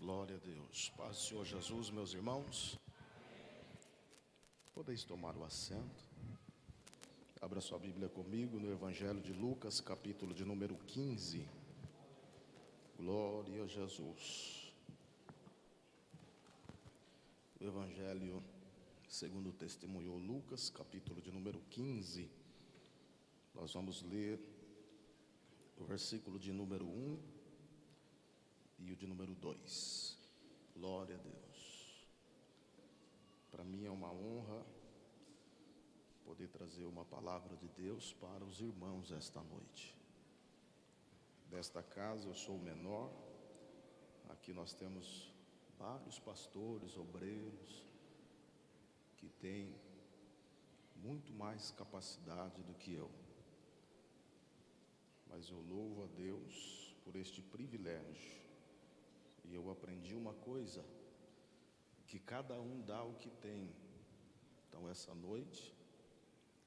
Glória a Deus. Paz do Senhor Jesus, meus irmãos. Podeis tomar o assento. Abra sua Bíblia comigo no Evangelho de Lucas, capítulo de número 15. Glória a Jesus. O Evangelho segundo testemunhou Lucas, capítulo de número 15. Nós vamos ler o versículo de número 1 e o de número 2. Glória a Deus. Para mim é uma honra poder trazer uma palavra de Deus para os irmãos esta noite. Desta casa eu sou o menor. Aqui nós temos vários pastores, obreiros, que têm muito mais capacidade do que eu. Mas eu louvo a Deus por este privilégio. E eu aprendi uma coisa, que cada um dá o que tem. Então essa noite,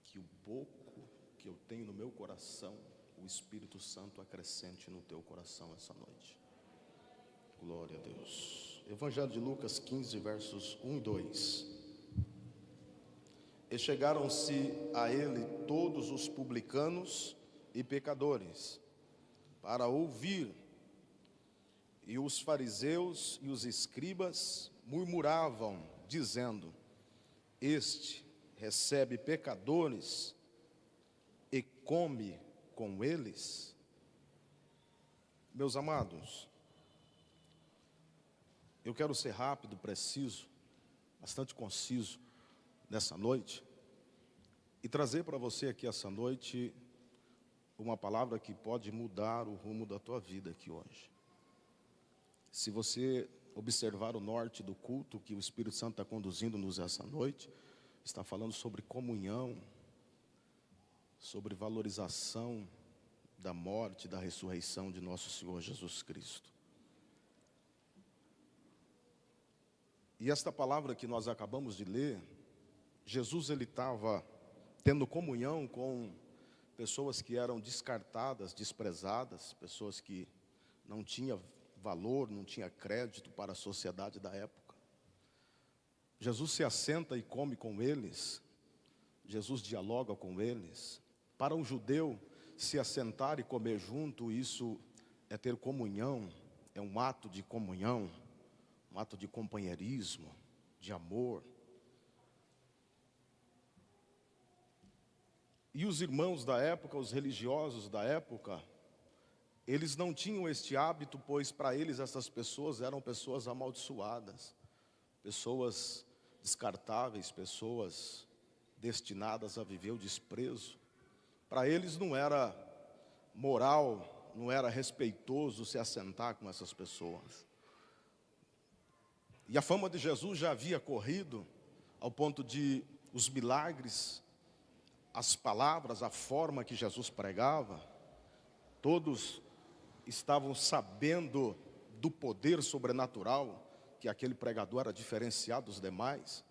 que o pouco que eu tenho no meu coração, o Espírito Santo acrescente no teu coração essa noite. Glória a Deus. Evangelho de Lucas 15, versos 1 e 2. E chegaram-se a ele todos os publicanos e pecadores, para ouvir. E os fariseus e os escribas murmuravam, dizendo: este recebe pecadores e come com eles. Meus amados, eu quero ser rápido, preciso, bastante conciso nessa noite e trazer para você aqui essa noite uma palavra que pode mudar o rumo da tua vida aqui hoje. Se você observar o norte do culto que o Espírito Santo está conduzindo-nos essa noite, está falando sobre comunhão, sobre valorização da morte e da ressurreição de nosso Senhor Jesus Cristo. E esta palavra que nós acabamos de ler, Jesus ele estava tendo comunhão com pessoas que eram descartadas, desprezadas, pessoas que não tinham valor, não tinha crédito para a sociedade da época. Jesus se assenta e come com eles. Jesus dialoga com eles. Para um judeu, se assentar e comer junto, isso é ter comunhão, é um ato de comunhão, um ato de companheirismo, de amor. E os irmãos da época, os religiosos da época, eles não tinham este hábito, pois para eles essas pessoas eram pessoas amaldiçoadas, pessoas descartáveis, pessoas destinadas a viver o desprezo. Para eles não era moral, não era respeitoso se assentar com essas pessoas. E a fama de Jesus já havia corrido ao ponto de os milagres, as palavras, a forma que Jesus pregava, todos estavam sabendo do poder sobrenatural, que aquele pregador era diferenciado dos demais.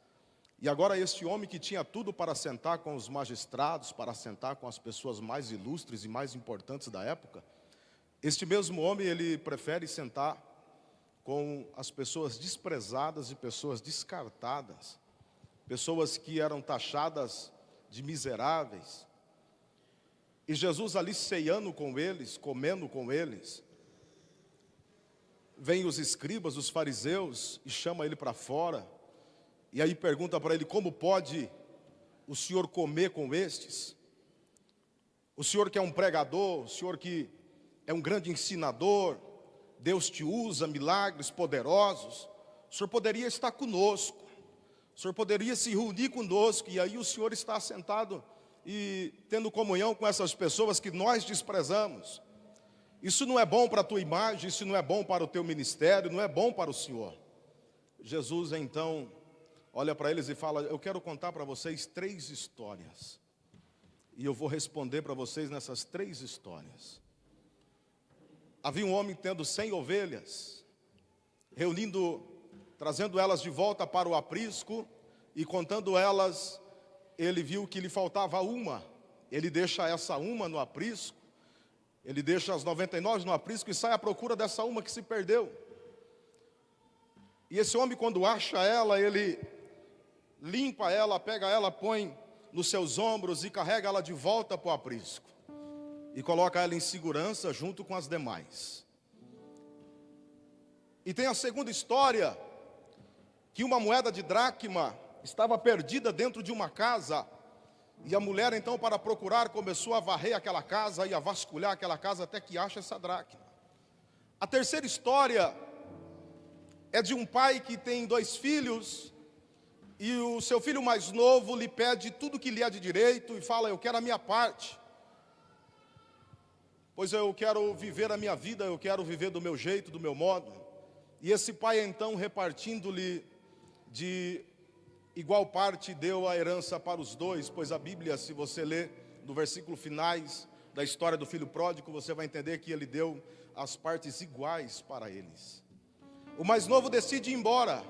E agora este homem que tinha tudo para sentar com os magistrados, para sentar com as pessoas mais ilustres e mais importantes da época, este mesmo homem ele prefere sentar com as pessoas desprezadas e pessoas descartadas, pessoas que eram taxadas de miseráveis. E Jesus ali ceando com eles, comendo com eles, vem os escribas, os fariseus, e chama ele para fora, e aí pergunta para ele: como pode o senhor comer com estes? O senhor que é um pregador, o senhor que é um grande ensinador, Deus te usa, milagres poderosos, o senhor poderia estar conosco, o senhor poderia se reunir conosco, e aí o senhor está sentado e tendo comunhão com essas pessoas que nós desprezamos. Isso não é bom para a tua imagem, isso não é bom para o teu ministério, não é bom para o Senhor. Jesus então olha para eles e fala: eu quero contar para vocês 3 histórias, e eu vou responder para vocês nessas 3 histórias. Havia um homem tendo 100 ovelhas, trazendo elas de volta para o aprisco, e contando elas, ele viu que lhe faltava uma. Ele deixa essa uma no aprisco, ele deixa as 99 no aprisco e sai à procura dessa uma que se perdeu. E esse homem, quando acha ela, ele limpa ela, pega ela, põe nos seus ombros e carrega ela de volta para o aprisco. E coloca ela em segurança junto com as demais. E tem a segunda história, que uma moeda de dracma estava perdida dentro de uma casa. E a mulher então, para procurar, começou a varrer aquela casa e a vasculhar aquela casa até que acha essa dracma. A terceira história é de um pai que tem 2 filhos, e o seu filho mais novo lhe pede tudo que lhe é de direito e fala: eu quero a minha parte, pois eu quero viver a minha vida, eu quero viver do meu jeito, do meu modo. E esse pai então, repartindo-lhe de igual parte, deu a herança para os 2, pois a Bíblia, se você ler no versículo finais da história do filho pródigo, você vai entender que ele deu as partes iguais para eles. O mais novo decide ir embora.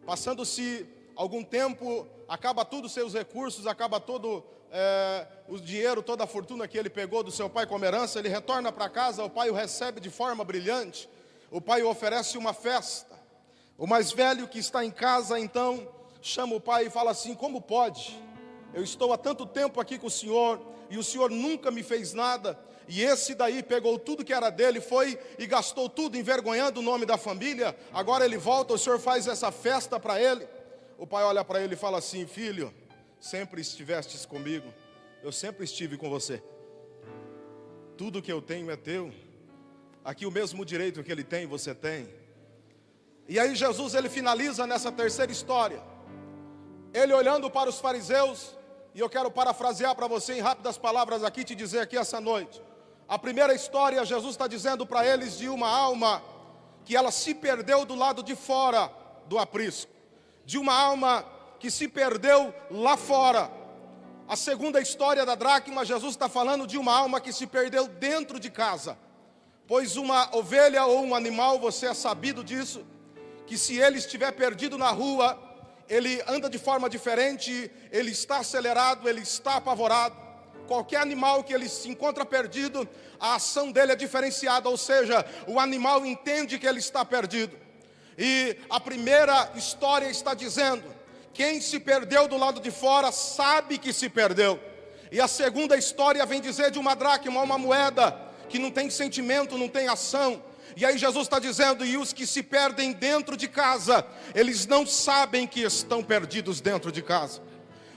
Passando-se algum tempo, acaba todos os seus recursos, acaba todo o dinheiro, toda a fortuna que ele pegou do seu pai como herança. Ele retorna para casa, o pai o recebe de forma brilhante, o pai o oferece uma festa. O mais velho, que está em casa, então chama o pai e fala assim: como pode? Eu estou há tanto tempo aqui com o senhor, e o senhor nunca me fez nada. E esse daí pegou tudo que era dele, foi e gastou tudo, envergonhando o nome da família. Agora ele volta, o senhor faz essa festa para ele. O pai olha para ele e fala assim: filho, sempre estivestes comigo, eu sempre estive com você. Tudo que eu tenho é teu. Aqui o mesmo direito que ele tem, você tem. E aí Jesus, ele finaliza nessa terceira história, ele olhando para os fariseus. E eu quero parafrasear para você em rápidas palavras aqui, te dizer aqui essa noite. A primeira história, Jesus está dizendo para eles de uma alma que ela se perdeu do lado de fora do aprisco, de uma alma que se perdeu lá fora. A segunda história da dracma, Jesus está falando de uma alma que se perdeu dentro de casa. Pois uma ovelha ou um animal, você é sabido disso, que se ele estiver perdido na rua, ele anda de forma diferente, ele está acelerado, ele está apavorado. Qualquer animal que ele se encontra perdido, a ação dele é diferenciada, ou seja, o animal entende que ele está perdido. E a primeira história está dizendo: quem se perdeu do lado de fora sabe que se perdeu. E a segunda história vem dizer de uma dracma, uma moeda que não tem sentimento, não tem ação. E aí Jesus está dizendo: e os que se perdem dentro de casa, eles não sabem que estão perdidos dentro de casa.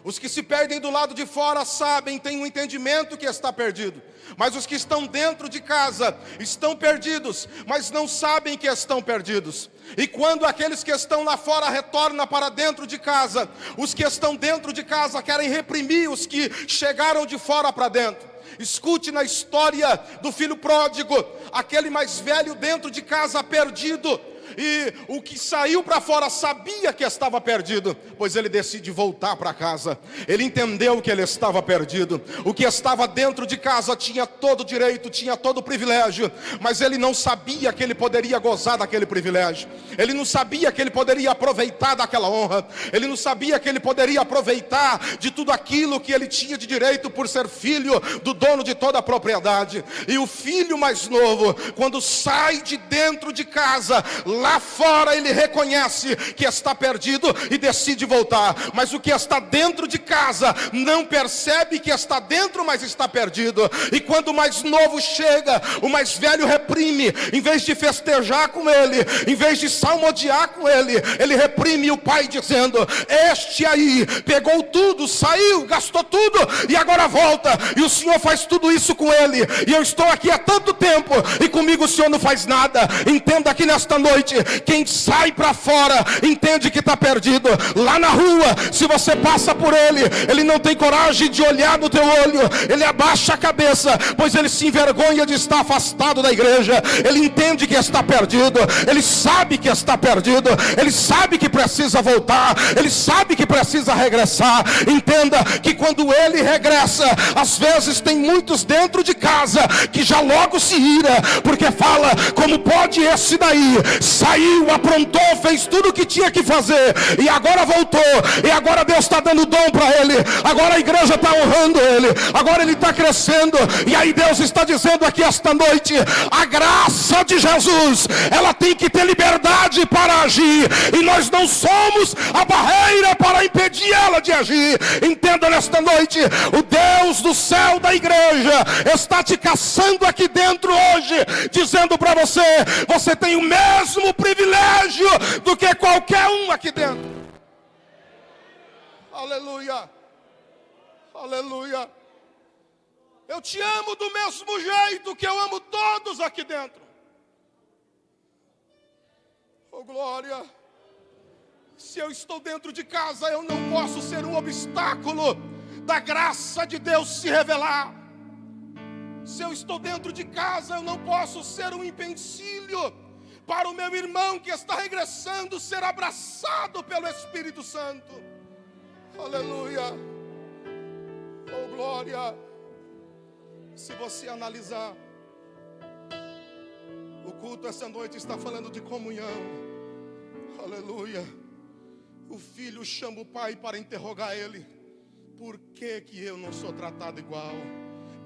Os que se perdem do lado de fora sabem, têm um entendimento que está perdido. Mas os que estão dentro de casa estão perdidos, mas não sabem que estão perdidos. E quando aqueles que estão lá fora retornam para dentro de casa, os que estão dentro de casa querem reprimir os que chegaram de fora para dentro. Escute na história do filho pródigo, aquele mais velho dentro de casa perdido. E o que saiu para fora sabia que estava perdido, pois ele decide voltar para casa. Ele entendeu que ele estava perdido. O que estava dentro de casa tinha todo o direito, tinha todo o privilégio, mas ele não sabia que ele poderia gozar daquele privilégio. Ele não sabia que ele poderia aproveitar daquela honra. Ele não sabia que ele poderia aproveitar de tudo aquilo que ele tinha de direito por ser filho do dono de toda a propriedade. E o filho mais novo, quando sai de dentro de casa, lá fora ele reconhece que está perdido e decide voltar. Mas o que está dentro de casa não percebe que está dentro, mas está perdido. E quando o mais novo chega, o mais velho reprime. Em vez de festejar com ele, em vez de salmodiar com ele, ele reprime o pai dizendo: este aí pegou tudo, saiu, gastou tudo e agora volta. E o senhor faz tudo isso com ele, e eu estou aqui há tanto tempo e comigo o senhor não faz nada. Entenda aqui nesta noite, quem sai para fora entende que está perdido. Lá na rua, se você passa por ele, ele não tem coragem de olhar no teu olho, ele abaixa a cabeça, pois ele se envergonha de estar afastado da igreja. Ele entende que está perdido, ele sabe que está perdido, ele sabe que precisa voltar, ele sabe que precisa regressar. Entenda que quando ele regressa, às vezes tem muitos dentro de casa que já logo se ira, porque fala: como pode esse daí saiu, aprontou, fez tudo o que tinha que fazer e agora voltou, e agora Deus está dando dom para ele, agora a igreja está honrando ele, agora ele está crescendo. E aí Deus está dizendo aqui esta noite: a graça de Jesus, ela tem que ter liberdade autoridade para agir, e nós não somos a barreira para impedir ela de agir. Entenda nesta noite, o Deus do céu da igreja está te caçando aqui dentro hoje, dizendo para você: você tem o mesmo privilégio do que qualquer um aqui dentro. Aleluia, aleluia. Eu te amo do mesmo jeito que eu amo todos aqui dentro. Oh glória. Se eu estou dentro de casa, eu não posso ser um obstáculo da graça de Deus se revelar. Se eu estou dentro de casa, eu não posso ser um empecilho para o meu irmão que está regressando ser abraçado pelo Espírito Santo. Aleluia. Oh glória. Se você analisar, o culto essa noite está falando de comunhão. Aleluia. O filho chama o pai para interrogar ele: por que que eu não sou tratado igual?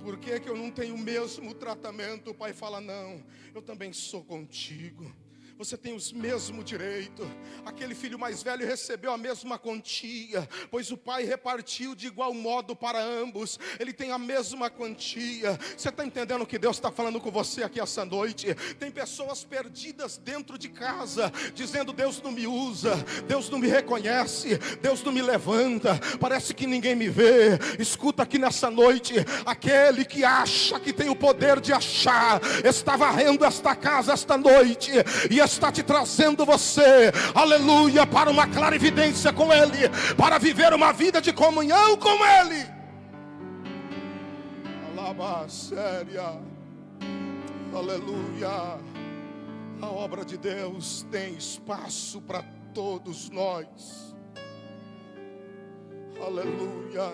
Por que que eu não tenho o mesmo tratamento? O pai fala: não, eu também sou contigo. Você tem os mesmos direitos. Aquele filho mais velho recebeu a mesma quantia, pois o pai repartiu de igual modo para ambos. Ele tem a mesma quantia. Você está entendendo o que Deus está falando com você aqui essa noite? Tem pessoas perdidas dentro de casa, dizendo: Deus não me usa, Deus não me reconhece, Deus não me levanta, parece que ninguém me vê. Escuta aqui nessa noite, aquele que acha que tem o poder de achar, está varrendo esta casa esta noite, e está te trazendo você, aleluia, para uma clarividência com Ele, para viver uma vida de comunhão com Ele. Alaba séria, aleluia. A obra de Deus tem espaço para todos nós. Aleluia.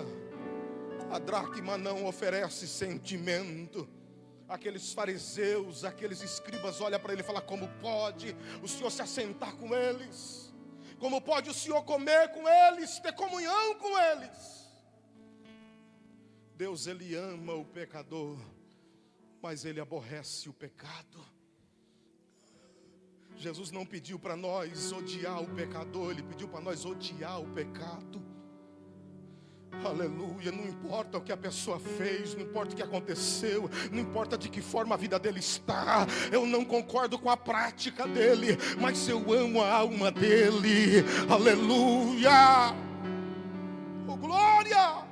A dracma não oferece sentimento. Aqueles fariseus, aqueles escribas olham para ele e falam: como pode o Senhor se assentar com eles? Como pode o Senhor comer com eles, ter comunhão com eles? Deus, Ele ama o pecador, mas Ele aborrece o pecado. Jesus não pediu para nós odiar o pecador, Ele pediu para nós odiar o pecado. Aleluia. Não importa o que a pessoa fez, não importa o que aconteceu, não importa de que forma a vida dele está. Eu não concordo com a prática dele, mas eu amo a alma dele. Aleluia. Oh glória.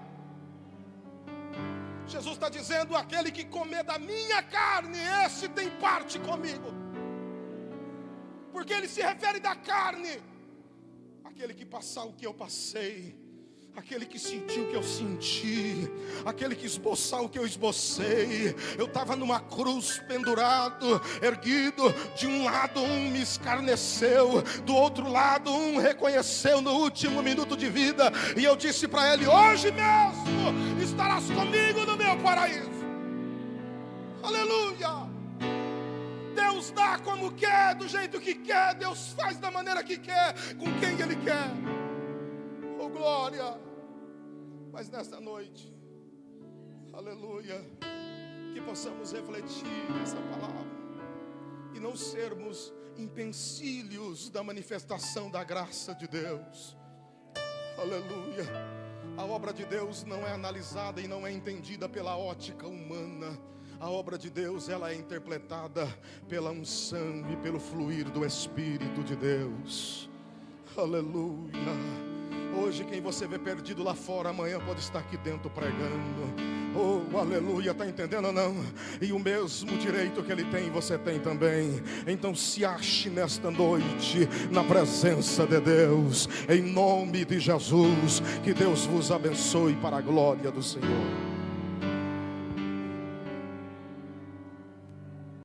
Jesus está dizendo: aquele que comer da minha carne, esse tem parte comigo. Porque ele se refere da carne. Aquele que passar o que eu passei, aquele que sentiu o que eu senti, aquele que esboçar o que eu esbocei. Eu estava numa cruz pendurado, erguido. De um lado um me escarneceu, do outro lado um reconheceu no último minuto de vida. E eu disse para ele: hoje mesmo estarás comigo no meu paraíso. Aleluia. Deus dá como quer, do jeito que quer. Deus faz da maneira que quer, com quem Ele quer. Oh glória. Mas nesta noite, aleluia, que possamos refletir nessa palavra e não sermos empecilhos da manifestação da graça de Deus. Aleluia. A obra de Deus não é analisada e não é entendida pela ótica humana. A obra de Deus, ela é interpretada pela unção e pelo fluir do Espírito de Deus. Aleluia. Hoje quem você vê perdido lá fora, amanhã pode estar aqui dentro pregando. Oh, aleluia, está entendendo ou não? E o mesmo direito que ele tem, você tem também. Então se ache nesta noite na presença de Deus, em nome de Jesus. Que Deus vos abençoe para a glória do Senhor.